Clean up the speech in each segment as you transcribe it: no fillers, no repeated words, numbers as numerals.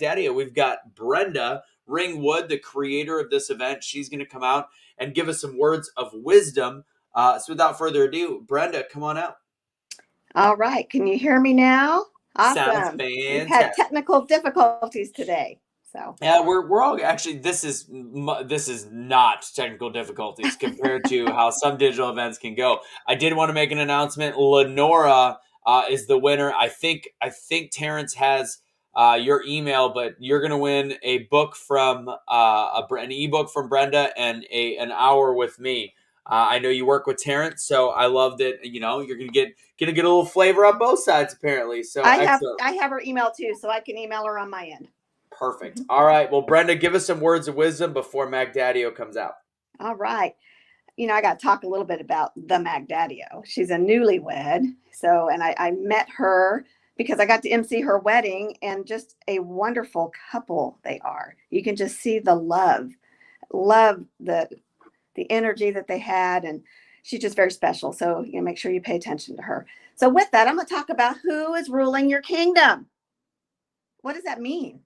Daddio, we've got Brenda Ring Wood, the creator of this event. She's going to come out and give us some words of wisdom. So without further ado, Brenda, come on out. All right. Can you hear me now? Sounds Awesome. fantastic. We've had technical difficulties today. So yeah, we're all actually, this is not technical difficulties compared to how some digital events can go. I did want to make an announcement. Lenora is the winner. I think Terrence has your email, but you're gonna win a book from an ebook from Brenda and an hour with me. I know you work with Terrence, so I love that. You know, you're gonna get a little flavor on both sides apparently. So I excellent. have her email too, so I can email her on my end. Perfect. All right. Well, Brenda, give us some words of wisdom before Magdadio comes out. All right. You know, I got to talk a little bit about the Magdadio. She's a newlywed. So, and I met her because I got to MC her wedding, and just a wonderful couple they are. You can just see the love the energy that they had, and she's just very special. So, you know, make sure you pay attention to her. So with that, I'm going to talk about who is ruling your kingdom. What does that mean?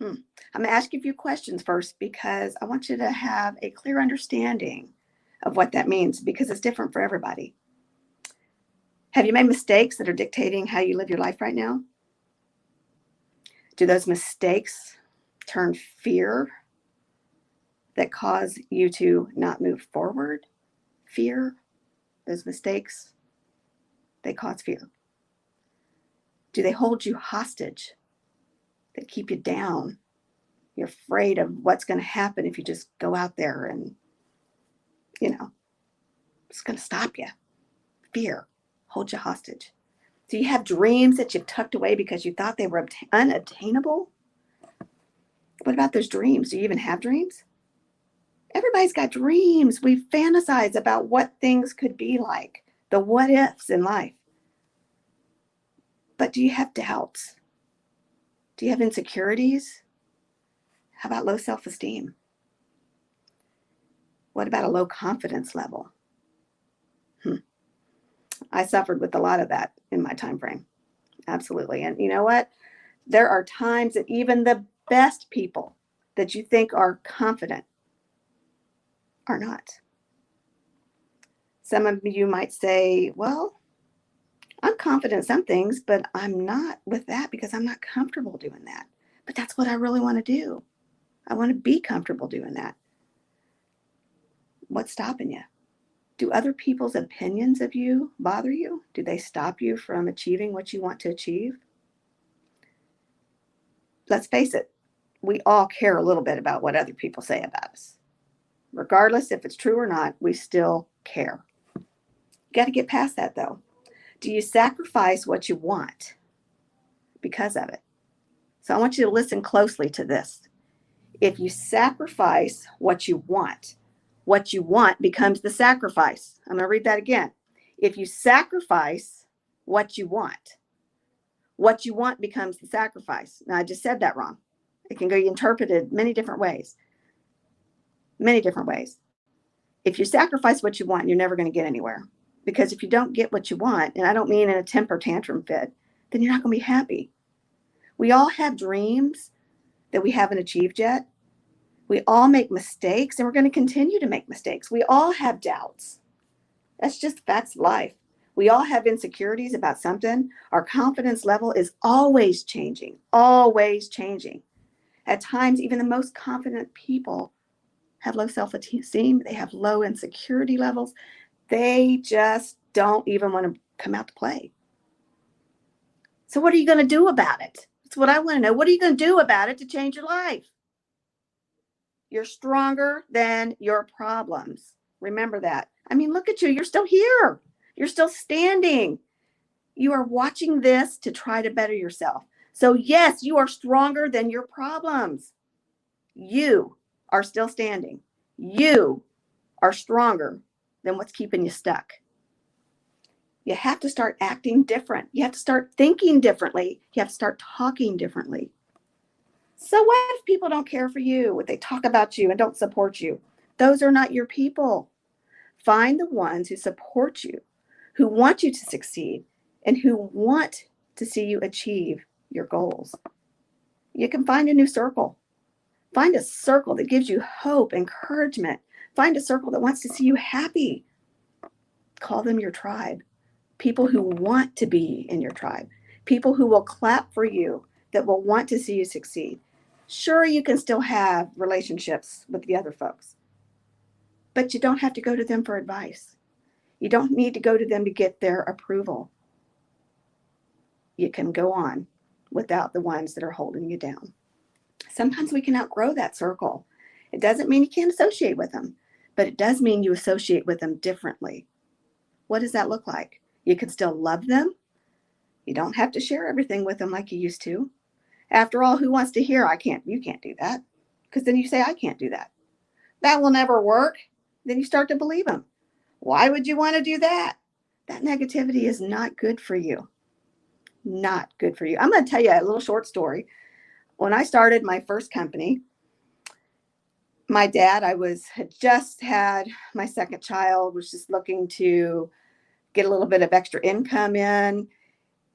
I'm going to ask you a few questions first, because I want you to have a clear understanding of what that means, because it's different for everybody. Have you made mistakes that are dictating how you live your life right now? Do those mistakes turn fear that cause you to not move forward? Fear, those mistakes, they cause fear. Do they hold you hostage? That keep you down? You're afraid of what's going to happen if you just go out there and, you know, it's going to stop you. Fear holds you hostage. Do you have dreams that you've tucked away because you thought they were unattainable? What about those dreams? Do you even have dreams? Everybody's got dreams. We fantasize about what things could be like, the what ifs in life. But do you have doubts? Do you have insecurities? How about low self-esteem? What about a low confidence level? I suffered with a lot of that in my time frame. Absolutely. And you know what? There are times that even the best people that you think are confident are not. Some of you might say, well, I'm confident in some things, but I'm not with that because I'm not comfortable doing that. But that's what I really want to do. I want to be comfortable doing that. What's stopping you? Do other people's opinions of you bother you? Do they stop you from achieving what you want to achieve? Let's face it, we all care a little bit about what other people say about us. Regardless if it's true or not, we still care. You got to get past that though. Do you sacrifice what you want because of it? So I want you to listen closely to this. If you sacrifice what you want becomes the sacrifice. I'm going to read that again. If you sacrifice what you want becomes the sacrifice. Now, I just said that wrong. It can be interpreted many different ways. Many different ways. If you sacrifice what you want, you're never going to get anywhere. Because if you don't get what you want, and I don't mean in a temper tantrum fit, then you're not going to be happy. We all have dreams that we haven't achieved yet. We all make mistakes, and we're going to continue to make mistakes. We all have doubts. That's just facts of life. We all have insecurities about something. Our confidence level is always changing, always changing. At times, even the most confident people have low self-esteem. They have low insecurity levels. They just don't even want to come out to play. So what are you going to do about it? That's what I want to know. What are you going to do about it to change your life? You're stronger than your problems. Remember that. I mean, look at you. You're still here. You're still standing. You are watching this to try to better yourself. So yes, you are stronger than your problems. You are still standing. You are stronger than what's keeping you stuck. You have to start acting different. You have to start thinking differently. You have to start talking differently. So what if people don't care for you? What they talk about you and don't support you? Those are not your people. Find the ones who support you, who want you to succeed, and who want to see you achieve your goals. You can find a new circle. Find a circle that gives you hope, encouragement. Find a circle that wants to see you happy. Call them your tribe. People who want to be in your tribe. People who will clap for you, that will want to see you succeed. Sure, you can still have relationships with the other folks, but you don't have to go to them for advice. You don't need to go to them to get their approval. You can go on without the ones that are holding you down. Sometimes we can outgrow that circle. It doesn't mean you can't associate with them, but it does mean you associate with them differently. What does that look like? You can still love them. You don't have to share everything with them like you used to. After all, who wants to hear, you can't do that? Because then you say, I can't do that. That will never work. Then you start to believe them. Why would you want to do that? That negativity is not good for you. Not good for you. I'm going to tell you a little short story. When I started my first company, my dad, had just had my second child, was just looking to get a little bit of extra income in.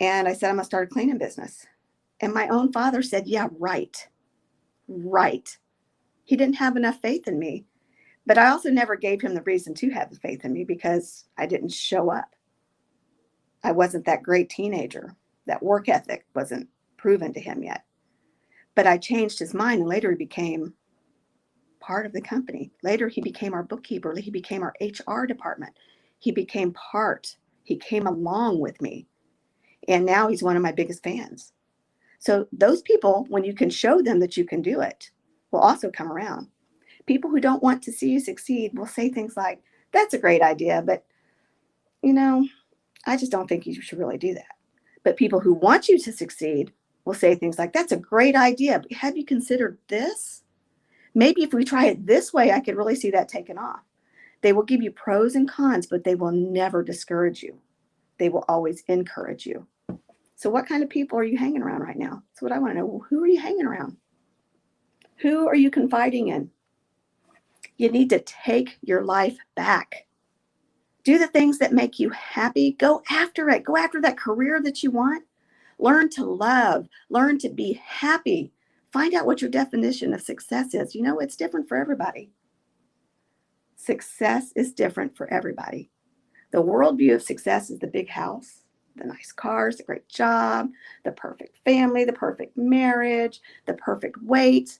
And I said, I'm going to start a cleaning business. And my own father said, yeah, right. He didn't have enough faith in me. But I also never gave him the reason to have the faith in me because I didn't show up. I wasn't that great teenager. That work ethic wasn't proven to him yet. But I changed his mind, and later he became part of the company. Later he became our bookkeeper. He became our HR department. He became part. He came along with me. And now he's one of my biggest fans. So those people, when you can show them that you can do it, will also come around. People who don't want to see you succeed will say things like, that's a great idea, but I just don't think you should really do that. But people who want you to succeed will say things like, that's a great idea, but have you considered this? Maybe if we try it this way, I could really see that taken off. They will give you pros and cons, but they will never discourage you. They will always encourage you. So what kind of people are you hanging around right now? That's what I want to know. Who are you hanging around? Who are you confiding in? You need to take your life back. Do the things that make you happy. Go after it. Go after that career that you want. Learn to love. Learn to be happy. Find out what your definition of success is. It's different for everybody. Success is different for everybody. The worldview of success is the big house, the nice cars, the great job, the perfect family, the perfect marriage, the perfect weight.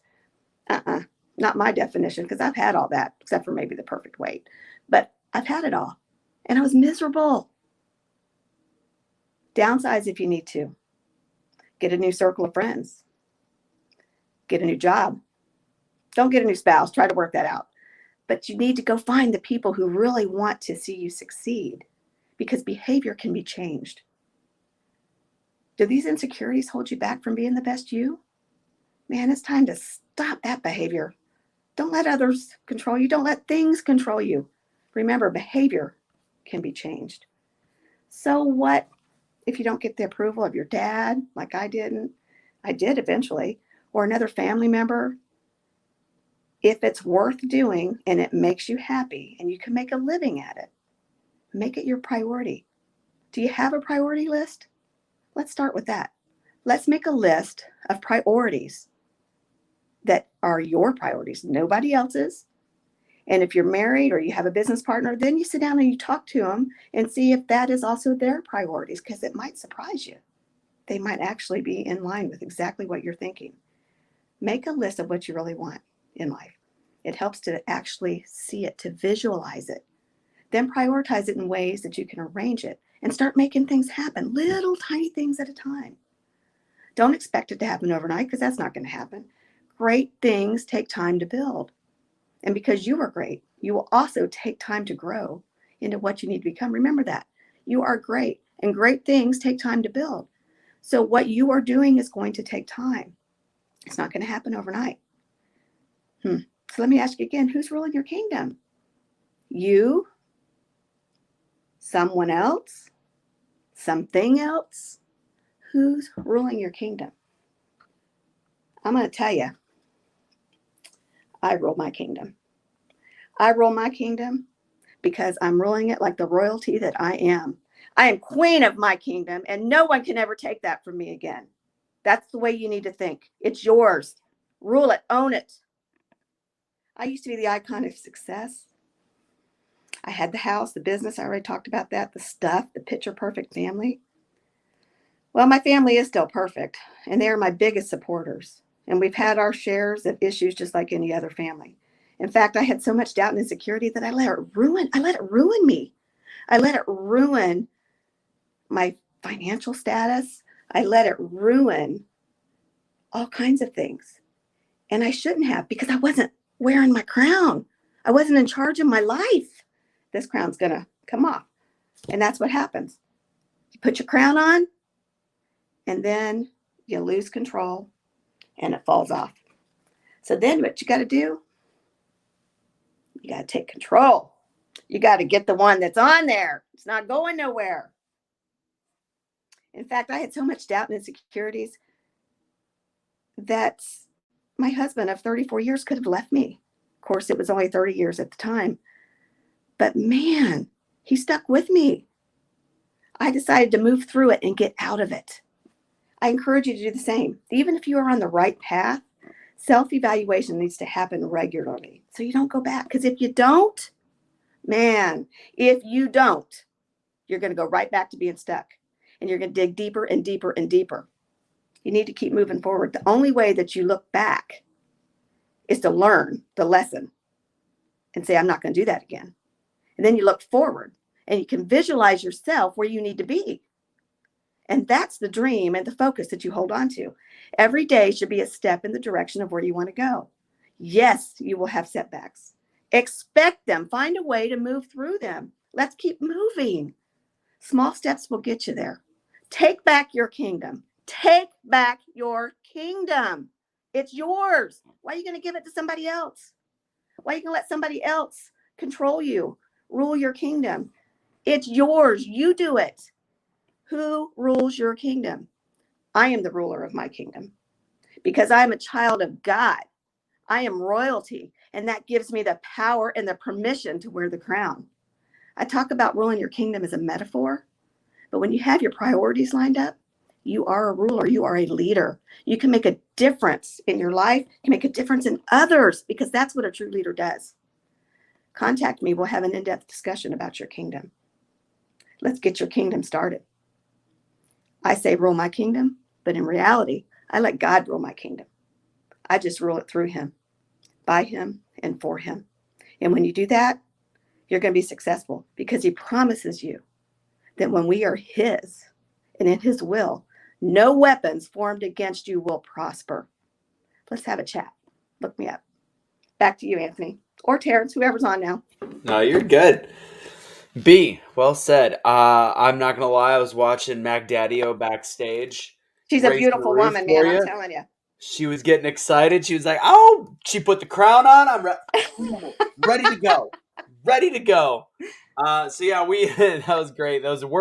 Not my definition, because I've had all that, except for maybe the perfect weight. But I've had it all, and I was miserable. Downsize if you need to. Get a new circle of friends. Get a new job. Don't get a new spouse. Try to work that out. But you need to go find the people who really want to see you succeed, because behavior can be changed. Do these insecurities hold you back from being the best you? Man, it's time to stop that behavior. Don't let others control you. Don't let things control you. Remember, behavior can be changed. So what if you don't get the approval of your dad, like I didn't? I did eventually, or another family member. If it's worth doing and it makes you happy and you can make a living at it, make it your priority. Do you have a priority list? Let's start with that. Let's make a list of priorities that are your priorities, nobody else's. And if you're married or you have a business partner, then you sit down and you talk to them and see if that is also their priorities, because it might surprise you. They might actually be in line with exactly what you're thinking. Make a list of what you really want in life. It helps to actually see it, to visualize it. Then prioritize it in ways that you can arrange it and start making things happen, little tiny things at a time. Don't expect it to happen overnight, because that's not going to happen. Great things take time to build. And because you are great, you will also take time to grow into what you need to become. Remember that. You are great, and great things take time to build. So what you are doing is going to take time. It's not going to happen overnight. So let me ask you again, who's ruling your kingdom? You? Someone else? Something else? Who's ruling your kingdom? I'm going to tell you, I rule my kingdom. I rule my kingdom because I'm ruling it like the royalty that I am. I am queen of my kingdom, and no one can ever take that from me again. That's the way you need to think. It's yours. Rule it, own it. I used to be the icon of success. I had the house, the business, I already talked about that, the stuff, the picture perfect family. Well, my family is still perfect, and they're my biggest supporters. And we've had our shares of issues just like any other family. In fact, I had so much doubt and insecurity that I let it ruin me. I let it ruin my financial status. I let it ruin all kinds of things. And I shouldn't have, because I wasn't wearing my crown. I wasn't in charge of my life. This crown's going to come off. And that's what happens. You put your crown on, and then you lose control and it falls off. So then what you got to do, you got to take control. You got to get the one that's on there. It's not going nowhere. In fact, I had so much doubt and insecurities that my husband of 34 years could have left me. Of course, it was only 30 years at the time. But man, he stuck with me. I decided to move through it and get out of it. I encourage you to do the same. Even if you are on the right path, self-evaluation needs to happen regularly so you don't go back. Because if you don't, man, if you don't, you're going to go right back to being stuck. And you're going to dig deeper and deeper and deeper. You need to keep moving forward. The only way that you look back is to learn the lesson and say, I'm not going to do that again. And then you look forward and you can visualize yourself where you need to be. And that's the dream and the focus that you hold on to. Every day should be a step in the direction of where you want to go. Yes, you will have setbacks. Expect them. Find a way to move through them. Let's keep moving. Small steps will get you there. Take back your kingdom. Take back your kingdom. It's yours. Why are you going to give it to somebody else? Why are you going to let somebody else control you, rule your kingdom? It's yours. You do it. Who rules your kingdom? I am the ruler of my kingdom because I am a child of God. I am royalty, and that gives me the power and the permission to wear the crown. I talk about ruling your kingdom as a metaphor, but when you have your priorities lined up, you are a ruler. You are a leader. You can make a difference in your life. You can make a difference in others because that's what a true leader does. Contact me. We'll have an in-depth discussion about your kingdom. Let's get your kingdom started. I say rule my kingdom, but in reality, I let God rule my kingdom. I just rule it through him, by him, and for him. And when you do that, you're going to be successful because he promises you that when we are his and in his will, no weapons formed against you will prosper. Let's have a chat. Look me up. Back to you, Anthony, or Terrence, whoever's on now. No, you're good. B, well said. I'm not gonna lie, I was watching Mac Daddy-O backstage. She's a Raising the beautiful roof woman, for man. you. I'm telling you. She was getting excited. She was like, "Oh!" She put the crown on. I'm ready to go. Ready to go. So yeah, that was great. That was a word.